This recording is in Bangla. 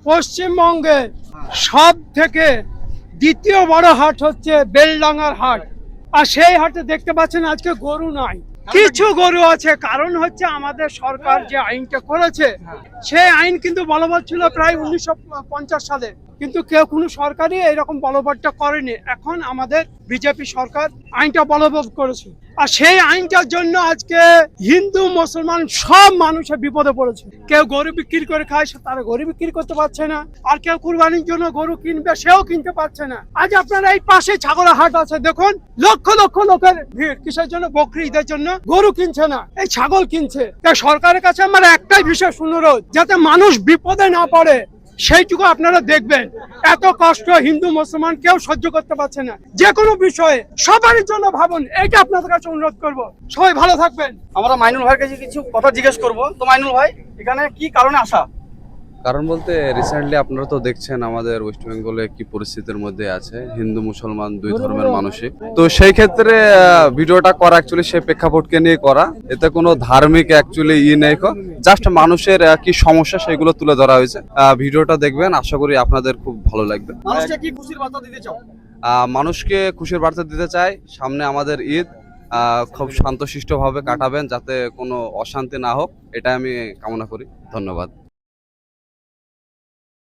পশ্চিমবঙ্গে সব থেকে দ্বিতীয় বড় হাট হচ্ছে বেলডাঙ্গার হাট। আর সেই হাটে দেখতে পাচ্ছেন আজকে গরু নাই, কিছু গরু আছে। কারণ হচ্ছে আমাদের সরকার যে আইনটা করেছে সেই আইন কিন্তু বলবৎ ছিল প্রায় 1950 সালে, কিন্তু কেউ কোনো সরকারই এরকম বলবৎটা করেনি। এখন আমাদের বিজেপি সরকার আইনটা বলবৎ করেছে, আর সেই আইনটার জন্য আজকে হিন্দু মুসলমান সব মানুষের বিপদে পড়েছে। কেউ গরু বিক্রি করে খায়, তারা গরু বিক্রি করতে পারছে না, আর কেউ কুরবানির জন্য গরু কিনবে সেও কিনতে পারছে না। আজ আপনারা এই পাশে ছাগলের হাট আছে, দেখুন লক্ষ লক্ষ লোকের ভিড়। কিসের জন্য? বকরি ঈদের জন্য। গরু কিনছে না, এই ছাগল কিনছে। তাই সরকারের কাছে আমার একটাই বিশেষ অনুরোধ, যাতে মানুষ বিপদে না পড়ে সেইটুকু আপনারা দেখবেন। এত কষ্ট হিন্দু মুসলমান কেউ সহ্য করতে পারছে না। যে কোনো বিষয়ে সবার জন্য ভাবুন, এইটা আপনাদের কাছে অনুরোধ করব। সবাই ভালো থাকবেন। আমরা মাইনুল ভাইয়ের কাছে কিছু কথা জিজ্ঞেস করব। তো মাইনুল ভাই, এখানে কি কারণে আসা? কারণ বলতে রিসেন্টলি আপনারা তো দেখছেন আমাদের ওয়েস্ট বেঙ্গলে কি পরিস্থিতির মধ্যে আছে হিন্দু মুসলমান দুই ধর্মের মানুষই। তো সেই ক্ষেত্রে ভিডিওটা করা অ্যাকচুয়ালি সেই প্রেক্ষাপটকে নিয়ে করা, এতে কোনো ধার্মিক অ্যাকচুয়ালি নেই, জাস্ট মানুষের কি সমস্যা সেগুলো তুলে ধরা হয়েছে। ভিডিওটা দেখবেন, আশা করি আপনাদের খুব ভালো লাগবে। মানুষকে কি খুশির বার্তা দিতে চাও? মানুষকে খুশির বার্তা দিতে চাই, সামনে আমাদের ঈদ, খুব শান্তশিষ্টভাবে কাটাবেন, যাতে কোনো অশান্তি না হোক, এটা আমি কামনা করি। ধন্যবাদ।